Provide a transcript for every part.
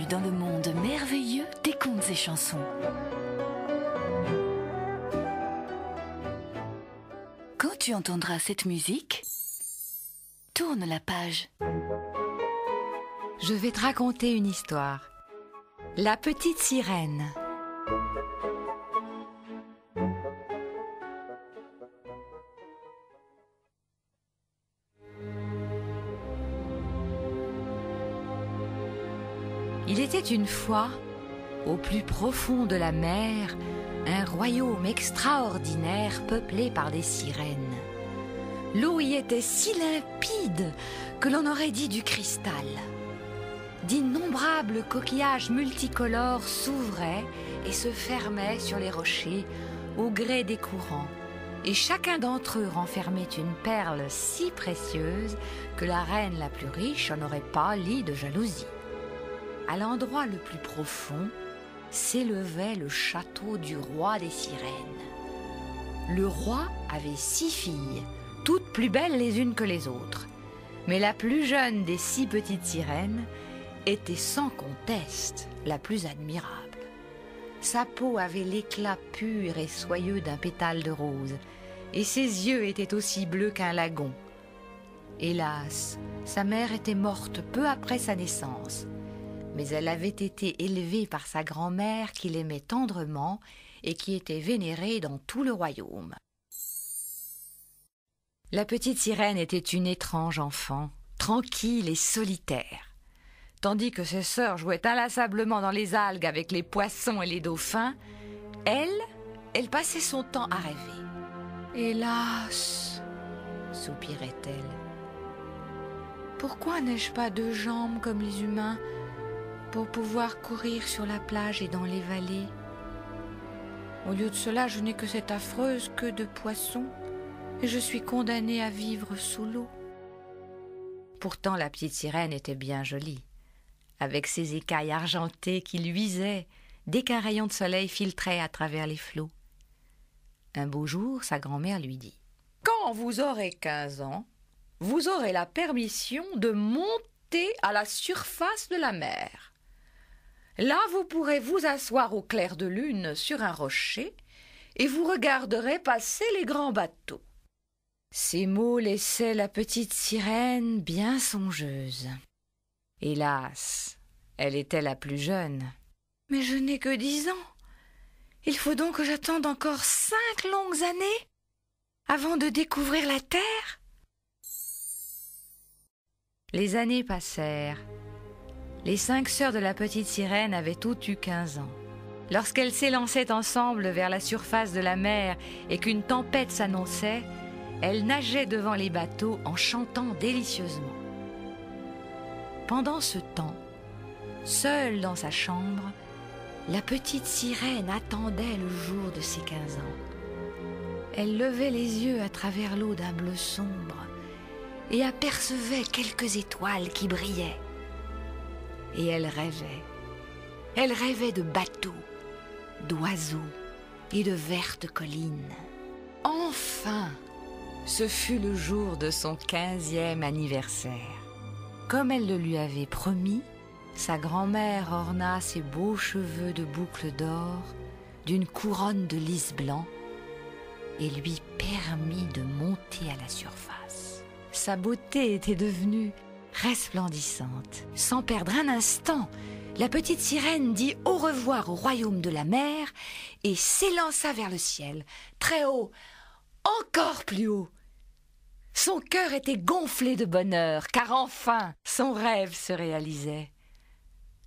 dans le monde merveilleux des contes et chansons. Quand tu entendras cette musique, tourne la page. Je vais te raconter une histoire. La petite sirène. Il était une fois, au plus profond de la mer, un royaume extraordinaire peuplé par des sirènes. L'eau y était si limpide que l'on aurait dit du cristal. D'innombrables coquillages multicolores s'ouvraient et se fermaient sur les rochers au gré des courants, et chacun d'entre eux renfermait une perle si précieuse que la reine la plus riche en aurait pâli de jalousie. À l'endroit le plus profond s'élevait le château du roi des sirènes. Le roi avait 6 filles, toutes plus belles les unes que les autres, mais la plus jeune des 6 petites sirènes était sans conteste la plus admirable. Sa peau avait l'éclat pur et soyeux d'un pétale de rose, et ses yeux étaient aussi bleus qu'un lagon. Hélas, sa mère était morte peu après sa naissance, mais elle avait été élevée par sa grand-mère qui l'aimait tendrement et qui était vénérée dans tout le royaume. La petite sirène était une étrange enfant, tranquille et solitaire. Tandis que ses sœurs jouaient inlassablement dans les algues avec les poissons et les dauphins, elle passait son temps à rêver. « Hélas !» soupirait-elle. « Pourquoi n'ai-je pas 2 jambes comme les humains pour pouvoir courir sur la plage et dans les vallées? Au lieu de cela, je n'ai que cette affreuse queue de poisson et je suis condamnée à vivre sous l'eau. » Pourtant, la petite sirène était bien jolie, avec ses écailles argentées qui luisaient dès qu'un rayon de soleil filtrait à travers les flots. Un beau jour, sa grand-mère lui dit : « Quand vous aurez 15 ans, vous aurez la permission de monter à la surface de la mer. Là, vous pourrez vous asseoir au clair de lune sur un rocher et vous regarderez passer les grands bateaux. » Ces mots laissaient la petite sirène bien songeuse. Hélas, elle était la plus jeune. « Mais je n'ai que 10 ans. Il faut donc que j'attende encore 5 longues années avant de découvrir la terre. » Les années passèrent. Les 5 sœurs de la petite sirène avaient toutes eu 15 ans. Lorsqu'elles s'élançaient ensemble vers la surface de la mer et qu'une tempête s'annonçait, elles nageaient devant les bateaux en chantant délicieusement. Pendant ce temps, seule dans sa chambre, la petite sirène attendait le jour de ses 15 ans. Elle levait les yeux à travers l'eau d'un bleu sombre et apercevait quelques étoiles qui brillaient. Et elle rêvait. Elle rêvait de bateaux, d'oiseaux et de vertes collines. Enfin, ce fut le jour de son 15e anniversaire. Comme elle le lui avait promis, sa grand-mère orna ses beaux cheveux de boucles d'or d'une couronne de lys blanc et lui permit de monter à la surface. Sa beauté était devenue resplendissante. Sans perdre un instant, la petite sirène dit au revoir au royaume de la mer et s'élança vers le ciel, très haut, encore plus haut. Son cœur était gonflé de bonheur, car enfin son rêve se réalisait.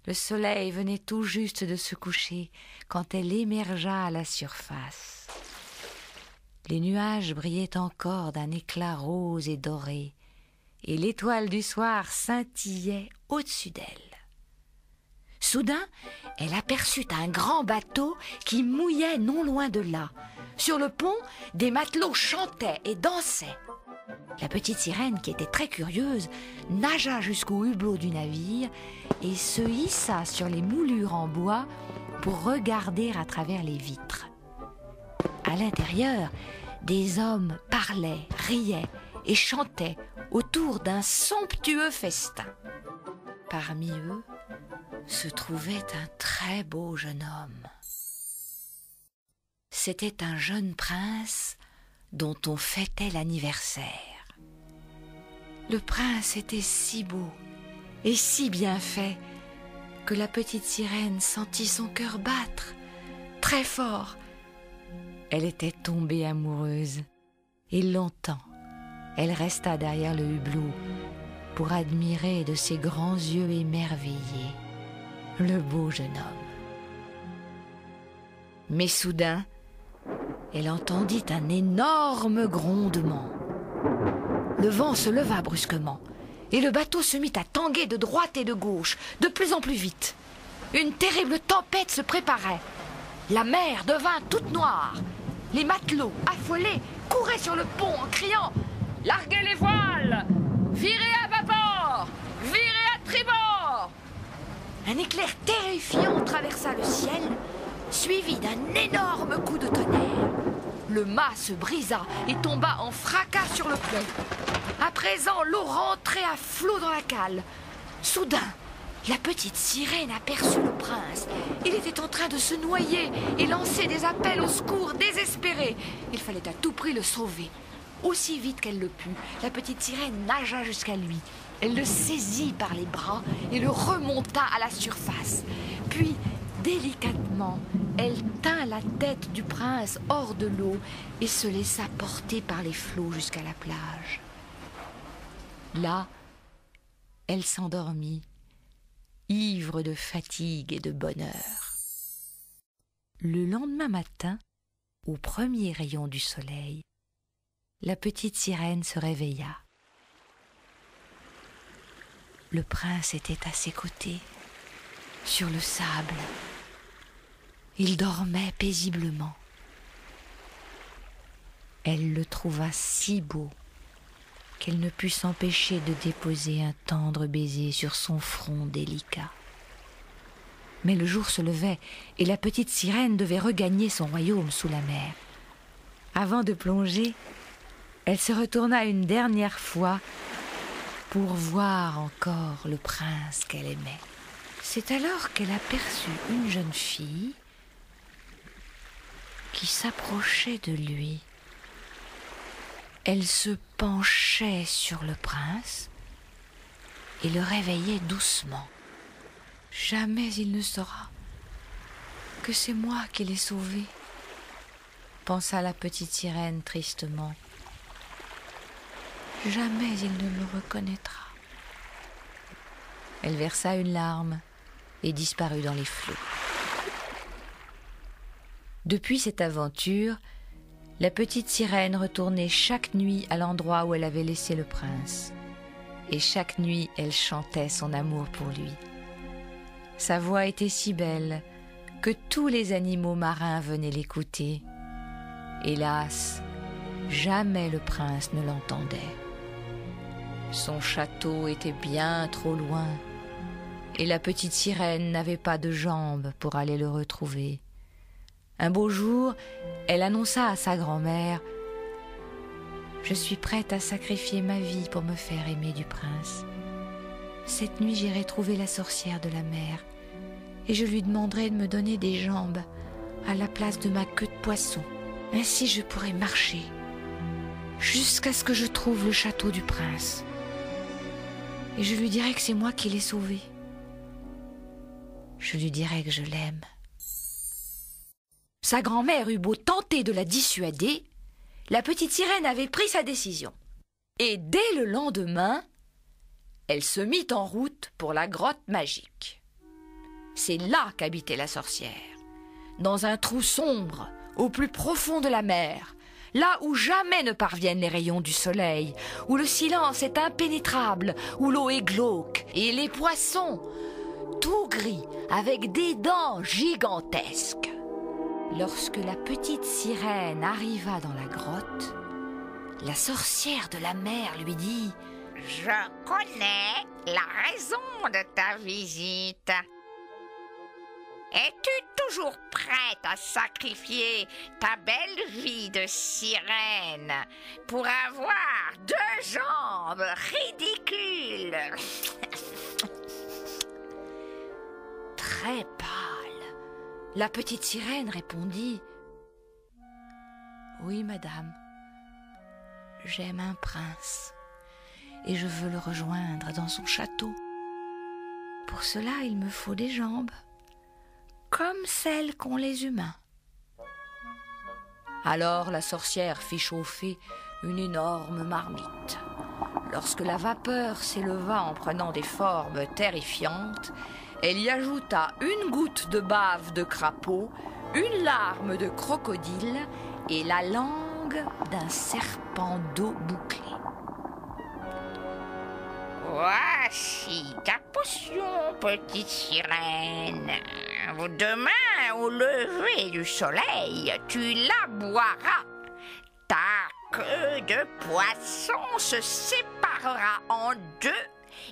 Le soleil venait tout juste de se coucher quand elle émergea à la surface. Les nuages brillaient encore d'un éclat rose et doré, et l'étoile du soir scintillait au-dessus d'elle. Soudain, elle aperçut un grand bateau qui mouillait non loin de là. Sur le pont, des matelots chantaient et dansaient. La petite sirène, qui était très curieuse, nagea jusqu'au hublot du navire et se hissa sur les moulures en bois pour regarder à travers les vitres. À l'intérieur, des hommes parlaient, riaient et chantaient autour d'un somptueux festin. Parmi eux, se trouvait un très beau jeune homme. C'était un jeune prince dont on fêtait l'anniversaire. Le prince était si beau et si bien fait que la petite sirène sentit son cœur battre très fort. Elle était tombée amoureuse et longtemps, elle resta derrière le hublot pour admirer de ses grands yeux émerveillés le beau jeune homme. Mais soudain, elle entendit un énorme grondement. Le vent se leva brusquement et le bateau se mit à tanguer de droite et de gauche, de plus en plus vite. Une terrible tempête se préparait. La mer devint toute noire. Les matelots, affolés, couraient sur le pont en criant « Larguez les voiles! Virez à bâbord! Virez à tribord !» Un éclair terrifiant traversa le ciel, suivi d'un énorme coup de tonnerre. Le mât se brisa et tomba en fracas sur le pont. À présent, l'eau rentrait à flots dans la cale. Soudain, la petite sirène aperçut le prince. Il était en train de se noyer et lançait des appels au secours désespérés. Il fallait à tout prix le sauver. Aussi vite qu'elle le put, la petite sirène nagea jusqu'à lui. Elle le saisit par les bras et le remonta à la surface. Puis, délicatement, elle tint la tête du prince hors de l'eau et se laissa porter par les flots jusqu'à la plage. Là, elle s'endormit, ivre de fatigue et de bonheur. Le lendemain matin, au premier rayon du soleil, la petite sirène se réveilla. Le prince était à ses côtés, sur le sable. Il dormait paisiblement. Elle le trouva si beau qu'elle ne put s'empêcher de déposer un tendre baiser sur son front délicat. Mais le jour se levait et la petite sirène devait regagner son royaume sous la mer. Avant de plonger, elle se retourna une dernière fois pour voir encore le prince qu'elle aimait. C'est alors qu'elle aperçut une jeune fille qui s'approchait de lui. Elle se penchait sur le prince et le réveillait doucement. « Jamais il ne saura que c'est moi qui l'ai sauvé, » pensa la petite sirène tristement. « Jamais il ne me reconnaîtra. » Elle versa une larme et disparut dans les flots. Depuis cette aventure, la petite sirène retournait chaque nuit à l'endroit où elle avait laissé le prince. Et chaque nuit, elle chantait son amour pour lui. Sa voix était si belle que tous les animaux marins venaient l'écouter. Hélas, jamais le prince ne l'entendait. Son château était bien trop loin, et la petite sirène n'avait pas de jambes pour aller le retrouver. Un beau jour, elle annonça à sa grand-mère « Je suis prête à sacrifier ma vie pour me faire aimer du prince. Cette nuit, j'irai trouver la sorcière de la mer et je lui demanderai de me donner des jambes à la place de ma queue de poisson. Ainsi, je pourrai marcher jusqu'à ce que je trouve le château du prince. Et je lui dirai que c'est moi qui l'ai sauvé. Je lui dirai que je l'aime. » Sa grand-mère eut beau tenter de la dissuader, la petite sirène avait pris sa décision. Et dès le lendemain, elle se mit en route pour la grotte magique. C'est là qu'habitait la sorcière, dans un trou sombre, au plus profond de la mer, là où jamais ne parviennent les rayons du soleil, où le silence est impénétrable, où l'eau est glauque, et les poissons, tout gris, avec des dents gigantesques. Lorsque la petite sirène arriva dans la grotte, la sorcière de la mer lui dit « Je connais la raison de ta visite. Es-tu toujours prête à sacrifier ta belle vie de sirène pour avoir 2 jambes ridicules ?» très pâle. La petite sirène répondit « Oui, madame, j'aime un prince et je veux le rejoindre dans son château. Pour cela, il me faut des jambes, comme celles qu'ont les humains. » Alors la sorcière fit chauffer une énorme marmite. Lorsque la vapeur s'éleva en prenant des formes terrifiantes, elle y ajouta une goutte de bave de crapaud, une larme de crocodile et la langue d'un serpent d'eau bouclé. Voici ta potion, petite sirène. Demain, au lever du soleil, tu la boiras. Ta queue de poisson se séparera en deux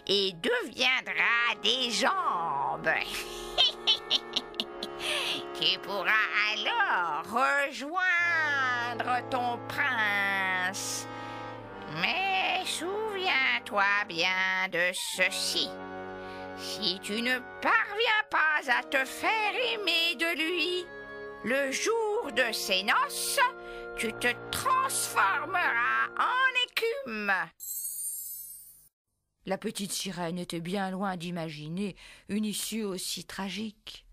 et deviendra des jambes. Tu pourras alors rejoindre ton prince. Mais souviens-toi bien de ceci. Si tu ne parviens pas à te faire aimer de lui, le jour de ses noces, tu te transformeras en écume. La petite sirène était bien loin d'imaginer une issue aussi tragique.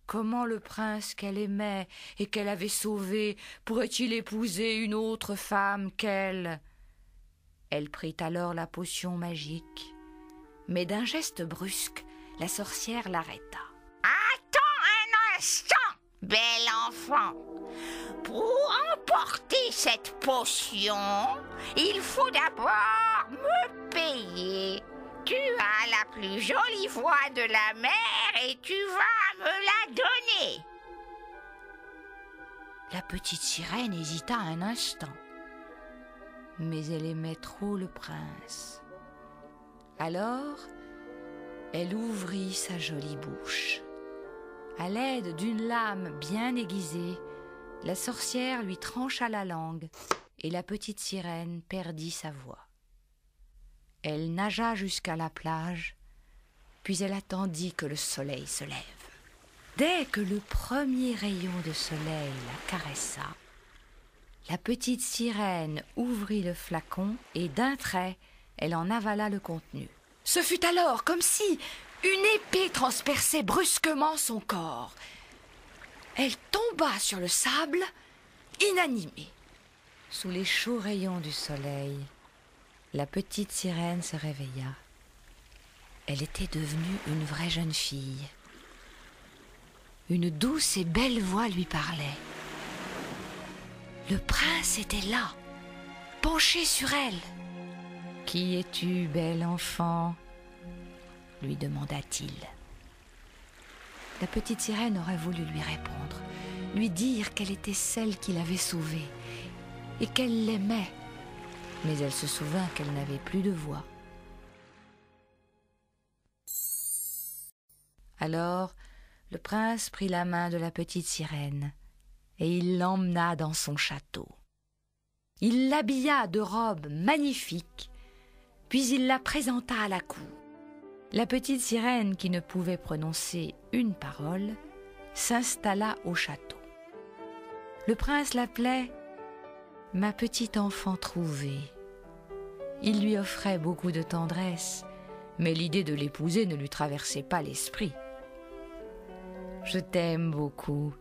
Comment le prince qu'elle aimait et qu'elle avait sauvé pourrait-il épouser une autre femme qu'elle ? Elle prit alors la potion magique, mais d'un geste brusque, la sorcière l'arrêta. Attends un instant, bel enfant. Pour emporter cette potion, il faut d'abord me payer. Tu as la plus jolie voix de la mer et tu vas me la donner. La petite sirène hésita un instant, mais elle aimait trop le prince. Alors, elle ouvrit sa jolie bouche. À l'aide d'une lame bien aiguisée, la sorcière lui trancha la langue et la petite sirène perdit sa voix. Elle nagea jusqu'à la plage, puis elle attendit que le soleil se lève. Dès que le premier rayon de soleil la caressa, la petite sirène ouvrit le flacon et d'un trait, elle en avala le contenu. Ce fut alors comme si une épée transperçait brusquement son corps. Elle tomba sur le sable, inanimée. Sous les chauds rayons du soleil, la petite sirène se réveilla. Elle était devenue une vraie jeune fille. Une douce et belle voix lui parlait. Le prince était là, penché sur elle. « Qui es-tu, bel enfant ?» lui demanda-t-il. La petite sirène aurait voulu lui répondre, lui dire qu'elle était celle qui l'avait sauvée et qu'elle l'aimait, mais elle se souvint qu'elle n'avait plus de voix. Alors, le prince prit la main de la petite sirène et il l'emmena dans son château. Il l'habilla de robes magnifiques, puis il la présenta à la cour. La petite sirène, qui ne pouvait prononcer une parole, s'installa au château. Le prince l'appelait « ma petite enfant trouvée ». Il lui offrait beaucoup de tendresse, mais l'idée de l'épouser ne lui traversait pas l'esprit. « Je t'aime beaucoup »,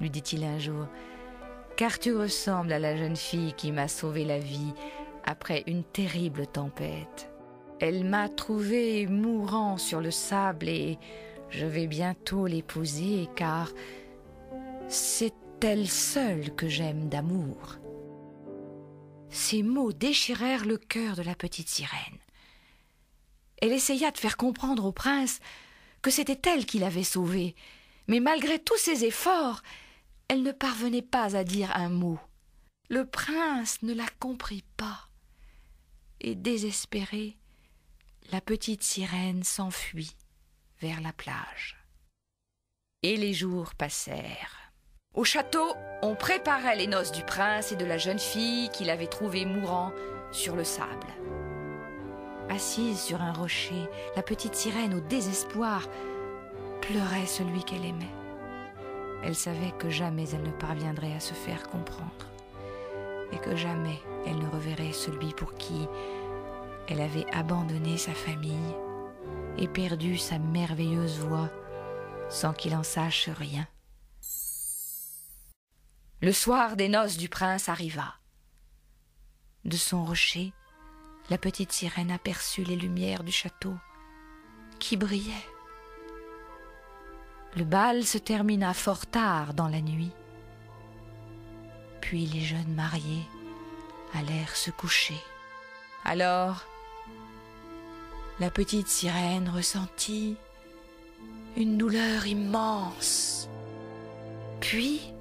lui dit-il un jour, « car tu ressembles à la jeune fille qui m'a sauvé la vie après une terrible tempête. Elle m'a trouvé mourant sur le sable et je vais bientôt l'épouser car c'est elle seule que j'aime d'amour. » Ces mots déchirèrent le cœur de la petite sirène. Elle essaya de faire comprendre au prince que c'était elle qui l'avait sauvé, mais malgré tous ses efforts, elle ne parvenait pas à dire un mot. Le prince ne la comprit pas, et désespérée, la petite sirène s'enfuit vers la plage. Et les jours passèrent. Au château, on préparait les noces du prince et de la jeune fille qu'il avait trouvé mourant sur le sable. Assise sur un rocher, la petite sirène, au désespoir, pleurait celui qu'elle aimait. Elle savait que jamais elle ne parviendrait à se faire comprendre et que jamais elle ne reverrait celui pour qui elle avait abandonné sa famille et perdu sa merveilleuse voix sans qu'il en sache rien. Le soir des noces du prince arriva. De son rocher, la petite sirène aperçut les lumières du château qui brillaient. Le bal se termina fort tard dans la nuit. Puis les jeunes mariés allèrent se coucher. Alors, la petite sirène ressentit une douleur immense. Puis,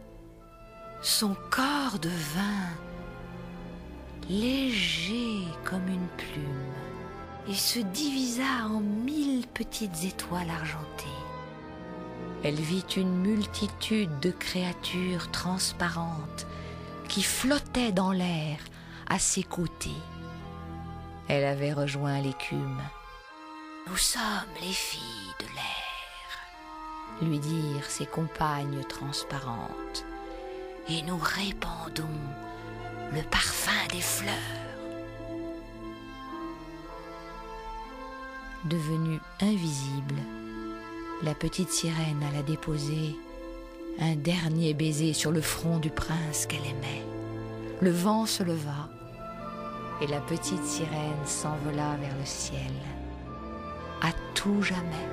son corps devint léger comme une plume et se divisa en 1000 petites étoiles argentées. Elle vit une multitude de créatures transparentes qui flottaient dans l'air à ses côtés. Elle avait rejoint l'écume. « Nous sommes les filles de l'air », lui dirent ses compagnes transparentes, « et nous répandons le parfum des fleurs. » Devenue invisible, la petite sirène alla déposer un dernier baiser sur le front du prince qu'elle aimait. Le vent se leva et la petite sirène s'envola vers le ciel, à tout jamais.